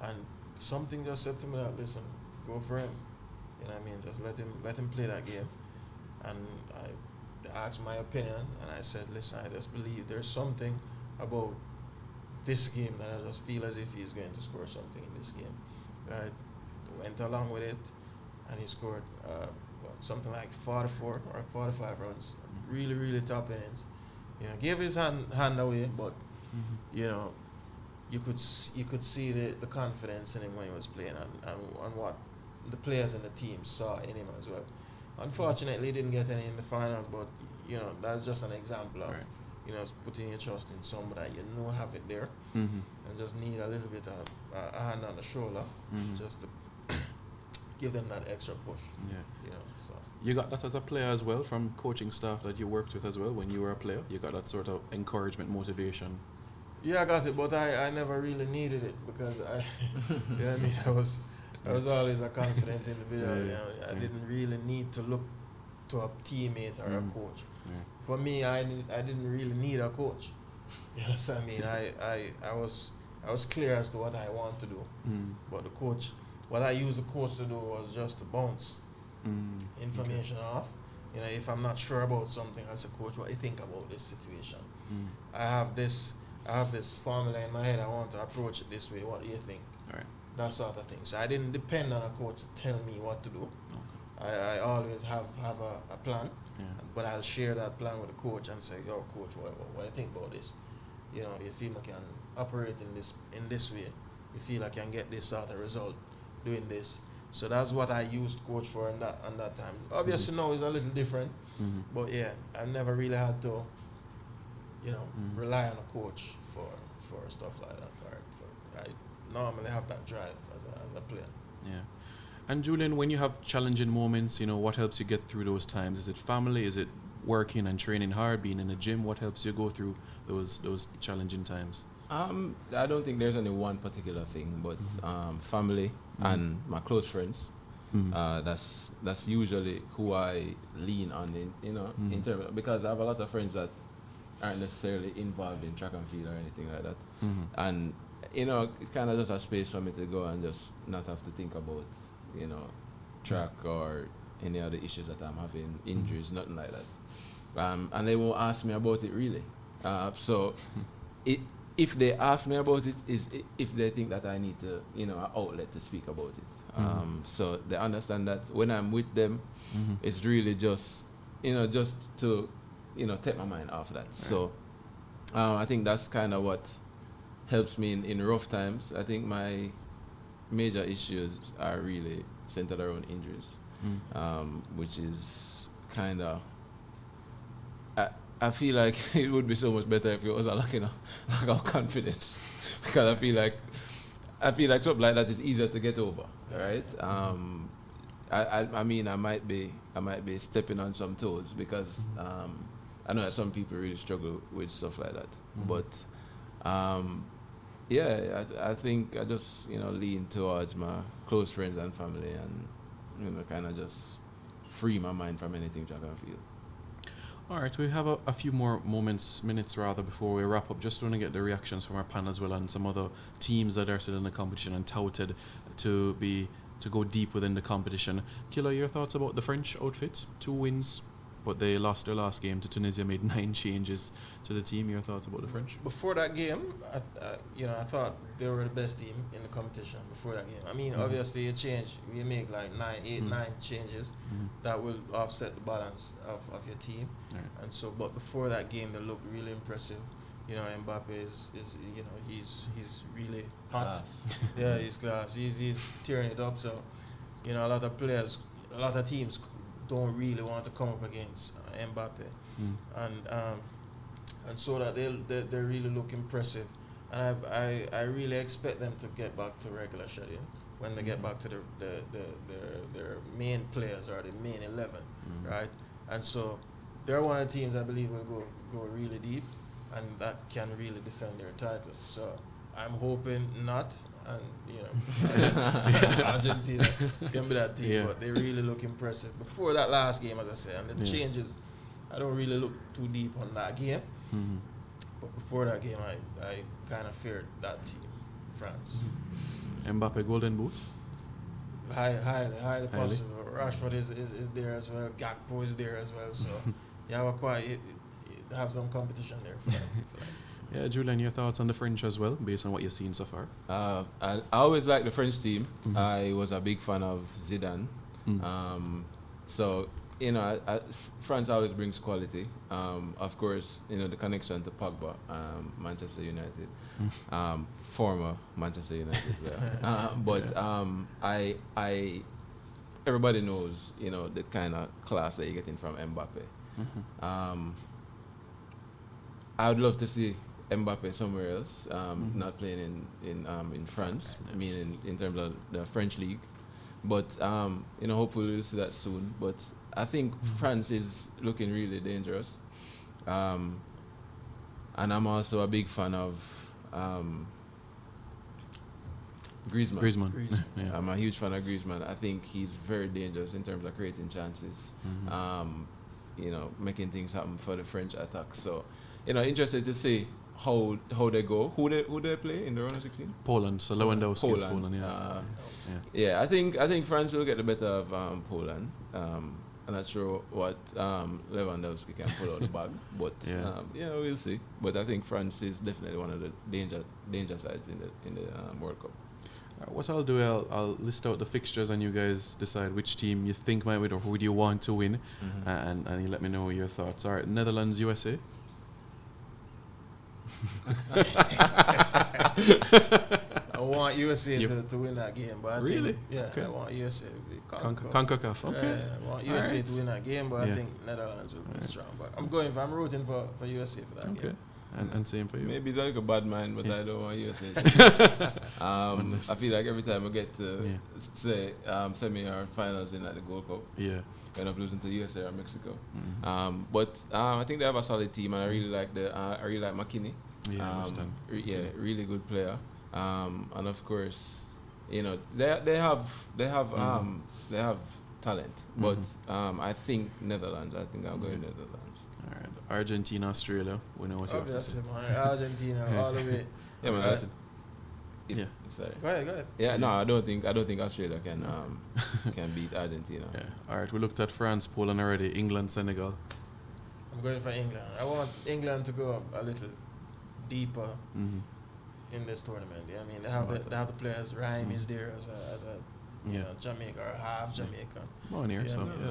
And something just said to me that, listen, go for him. Just let him play that game. And they asked my opinion, and I said, listen, I just believe there's something about this game that I just feel as if he's going to score something in this game. I went along with it, and he scored something like 44 or 45 runs. Really, really top innings. Gave his hand away, but you could see the confidence in him when he was playing, and what the players and the team saw in him as well. Unfortunately, he didn't get any in the finals, but that's just an example of putting your trust in somebody that have it there, and just need a little bit of a hand on the shoulder, just to give them that extra push. So you got that as a player as well from coaching staff that you worked with as well when you were a player. You got that sort of encouragement, motivation. Yeah, I got it, but I never really needed it because I was always a confident individual. I didn't really need to look to a teammate or a coach. For me, I didn't really need a coach. You know what I mean? I was clear as to what I want to do, but the coach, what I used the coach to do was just to bounce information off. If I'm not sure about something, as a coach, what do you think about this situation? I have this formula in my head. I want to approach it this way. What do you think? Right. That sort of thing. So I didn't depend on a coach to tell me what to do. I always have a plan, Yeah. but I'll share that plan with the coach and say, yo, coach, what do you think about this? You know, you feel I can operate in this way. You feel I can get this sort of result doing this. So that's what I used coach for in that time. Obviously now it's a little different, but yeah, I never really had to, you know, rely on a coach for stuff like that. I normally have that drive as a player. Yeah. And Julian, when you have challenging moments, you know, what helps you get through those times? Is it family? Is it working and training hard, being in the gym? What helps you go through those challenging times? I don't think there's any one particular thing, but family and my close friends. That's usually who I lean on in terms of, because I have a lot of friends that aren't necessarily involved in track and field or anything like that, and it's kind of just a space for me to go and just not have to think about track or any other issues that I'm having, injuries, nothing like that. And they won't ask me about it really. If they ask me about it, is if they think that I need to, an outlet to speak about it. So they understand that when I'm with them, it's really just to, take my mind off that. Right. So I think that's kind of what helps me in rough times. I think my major issues are really centered around injuries, which is kind of... I feel like it would be so much better if it was a lack of confidence, because I feel like something like that is easier to get over, right? I mean, I might be stepping on some toes, because I know that some people really struggle with stuff like that. But I think I just lean towards my close friends and family, and kind of just free my mind from anything track and field. All right, we have a few more minutes before we wrap up. Just want to get the reactions from our panel as well, and some other teams that are still in the competition and touted to go deep within the competition. Killa, your thoughts about the French outfit? 2 wins, but they lost their last game to Tunisia, made 9 changes to the team. Your thoughts about the French? Before that game, I thought they were the best team in the competition before that game. I mean, obviously you change, you make like 9 changes that will offset the balance of your team. Right. And so, but before that game, they looked really impressive. Mbappe is he's really hot. Class. Yeah, he's class. He's tearing it up. So, a lot of players, a lot of teams don't really want to come up against Mbappe, and so that they really look impressive, and I really expect them to get back to regular schedule when they get back to their main players or the main 11, right? And so they're one of the teams I believe will go really deep, and that can really defend their title. So I'm hoping not, and Argentina can be that team, but they really look impressive. Before that last game, as I said, and the changes, I don't really look too deep on that game. But before that game, I kind of feared that team, France. Mbappe Golden Boot? Highly possible. Rashford is there as well. Gakpo is there as well. So you have some competition there for that. Yeah, Julian, your thoughts on the French as well, based on what you've seen so far? I always liked the French team. I was a big fan of Zidane. So, France always brings quality. Of course, the connection to Pogba, Manchester United, former Manchester United player. But everybody knows, the kind of class that you're getting from Mbappe. I would love to see Mbappe somewhere else, not playing in France, meaning in terms of the French league. But hopefully we'll see that soon. But I think France is looking really dangerous, and I'm also a big fan of Griezmann. Yeah. I'm a huge fan of Griezmann. I think he's very dangerous in terms of creating chances, making things happen for the French attack. So, interested to see how they go. Who they play in the round of 16? Poland. So Lewandowski is Poland. I think France will get the better of Poland. I'm not sure what Lewandowski can pull out the bag, but we'll see. But I think France is definitely one of the danger sides in the World Cup. What I'll do, I'll list out the fixtures and you guys decide which team you think might win or who do you want to win, and you let me know your thoughts. All right, Netherlands, USA. I want USA to win that game, but I think, I want USA. CONCACAF, okay. I want USA to win that game, but I think Netherlands will be strong. But I'm rooting for USA for that game. And same for you. Maybe it's like a bad mind, but I don't want USA. I feel like every time I get to say semi or finals in like the Gold Cup, end up losing to USA or Mexico. But I think they have a solid team, and I really like McKinney. Really good player. And of course, you know, they have talent. But I think Netherlands. I think I'm going Netherlands. All right, Argentina, Australia. We know what you have to say. Man. Argentina all the way. Yeah, man. Sorry. Go ahead. Yeah, no, I don't think Australia can beat Argentina. Yeah. All right, we looked at France, Poland already. England, Senegal. I'm going for England. I want England to go a little deeper in this tournament. Yeah, I mean, they have the players. Raheem is there as a Jamaica or half Jamaican. Born here,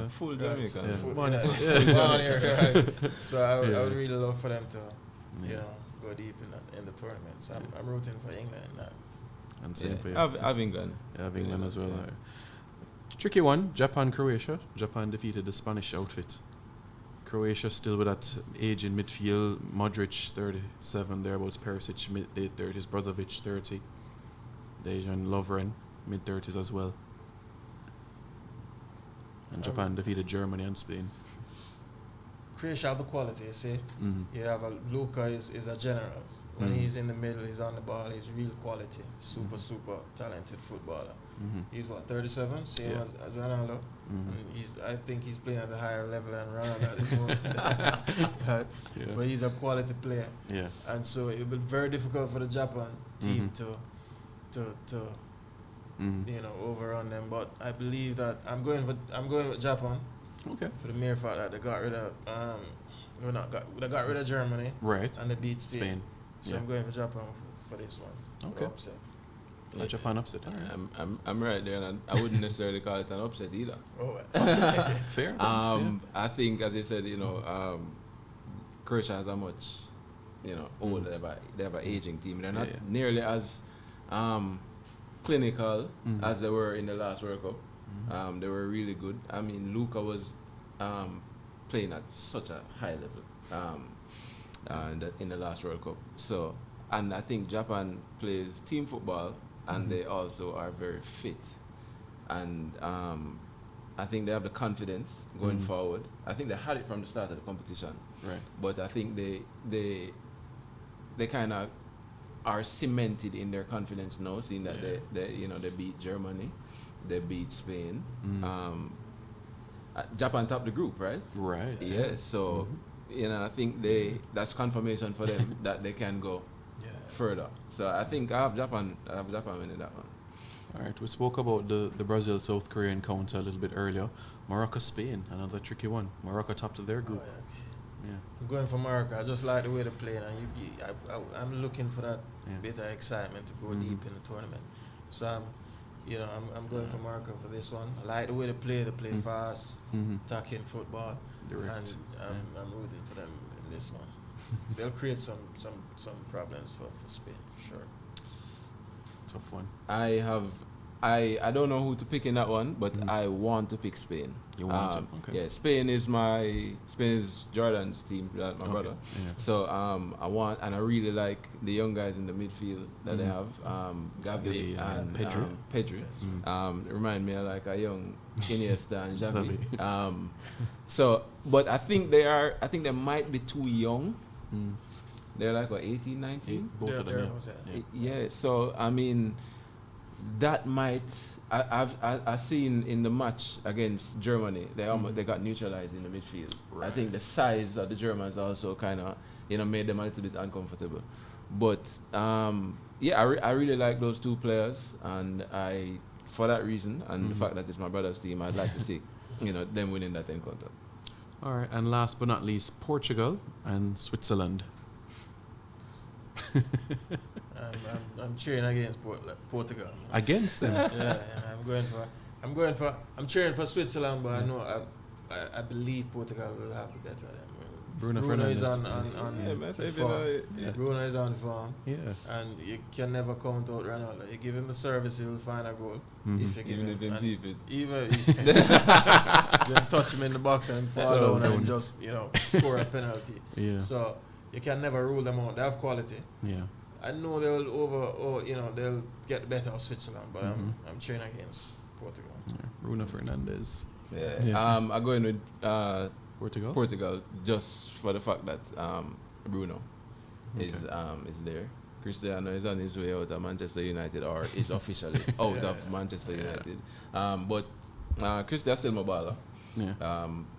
full Jamaican. Born here, right. So I would really love for them to, go deep in the tournament. So I'm rooting for England in that. And same for you. Have England. Yeah, have England as well. Yeah. Tricky one, Japan, Croatia. Japan defeated the Spanish outfit. Croatia still with that age in midfield. Modric, 37, thereabouts. Perisic, mid 30s. Brozovic, 30. Dejan Lovren, mid-30s as well. And Japan defeated Germany and Spain. Croatia have the quality, you see. You have Luka is a general. When he's in the middle, he's on the ball, he's real quality. Super talented footballer. He's 37, same as Ronaldo. I think he's playing at a higher level than Ronaldo at this moment. But he's a quality player. Yeah. And so it will be very difficult for the Japan team to overrun them. But I believe that I'm going with Japan. Okay. For the mere fact that they got rid of they got rid of Germany. Right. And they beat Spain. So I'm going for Japan for this one. Okay. Upset. Japan upset. All right. I'm right there, and I wouldn't necessarily call it an upset either. Oh, fair. I think, as you said, Croatia has a much, older. They have an aging team. They're not nearly as clinical as they were in the last World Cup. They were really good. I mean, Luka was playing at such a high level in the last World Cup. So, and I think Japan plays team football, and they also are very fit. And I think they have the confidence going forward. I think they had it from the start of the competition. Right. But I think they kind of are cemented in their confidence now, seeing that they beat Germany, they beat Spain. Japan topped the group, right? Right. Yes. So I think that's confirmation for them that they can go further. So I think I have Japan winning that one. All right. We spoke about the Brazil-South Korea encounter a little bit earlier. Morocco-Spain, another tricky one. Morocco topped their group. I'm going for Morocco. I just like the way they play, and I'm looking for that bit of excitement to go deep in the tournament. So I'm going for Morocco for this one. I like the way they play. They play fast, attacking football, direct. And I'm rooting for them in this one. They'll create some problems for Spain for sure. Tough one. I don't know who to pick in that one, but I want to pick Spain. You want to? Okay. Yeah, Spain is Jordan's team, my brother. Yeah. So I want, and I really like the young guys in the midfield that they have, Gavi and Pedri. Remind me of like a young Iniesta and Xavi. So, but I think they might be too young. They're like 18, 19? Both of them. Yeah. So I mean, that might. I've seen in the match against Germany, they got neutralized in the midfield. Right. I think the size of the Germans also kind of made them a little bit uncomfortable. But I really like those two players, and for that reason and the fact that it's my brother's team, I'd like to see them winning that encounter. All right, and last but not least, Portugal and Switzerland. I'm cheering against Portugal. Against them? I'm cheering for Switzerland, but I know I believe Portugal will have the better of them. Bruno is Fernandes. on form. Bruno is on form. Yeah. And you can never count out Ronaldo. You give him the service, he will find a goal. If you give Even if deep it. Even you touch him in the box and fall down and just score a penalty. Yeah. So you can never rule them out. They have quality. Yeah. I know they'll get better of Switzerland, but I'm cheering against Portugal. Yeah. Bruno Fernandes. Yeah. I'm going with Portugal just for the fact that Bruno is there. Cristiano is on his way out of Manchester United, or is officially out of Manchester United. But Cristiano's still my baller. Yeah.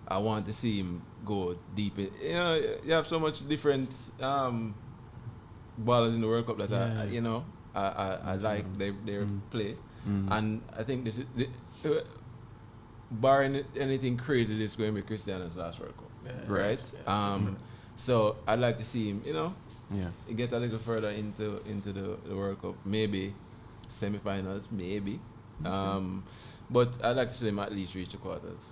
I want to see him go deep. You have so much different ballers in the World Cup that I like their play, and I think this is. Barring anything crazy, this is going to be Cristiano's last World Cup, right? Yeah. So I'd like to see him, get a little further into the World Cup, maybe semi-finals, maybe. But I'd like to see him at least reach the quarters.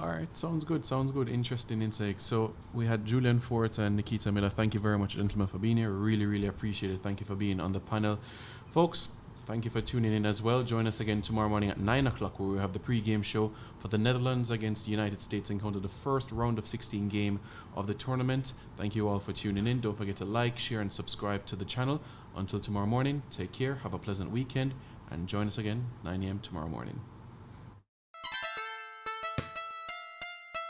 All right, sounds good. Interesting insight. So we had Julian Fort and Nikita Miller. Thank you very much, gentlemen, for being here. Really, really appreciate it. Thank you for being on the panel, folks. Thank you for tuning in as well. Join us again tomorrow morning at 9 o'clock where we have the pre-game show for the Netherlands against the United States encounter, the first round of 16 game of the tournament. Thank you all for tuning in. Don't forget to like, share and subscribe to the channel. Until tomorrow morning, take care, have a pleasant weekend, and join us again 9 a.m. tomorrow morning.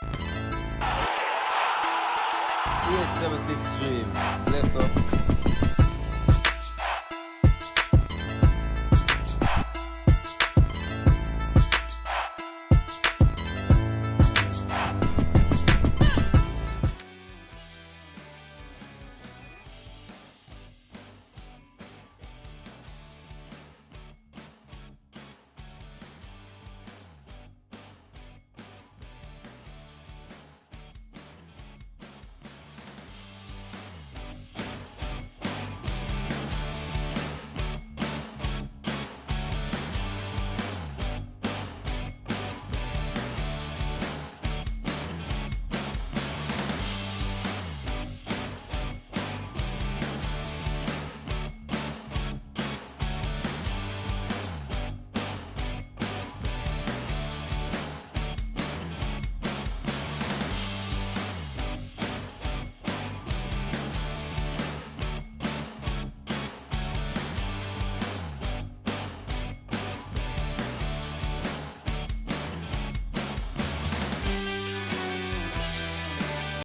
876 stream. Left up.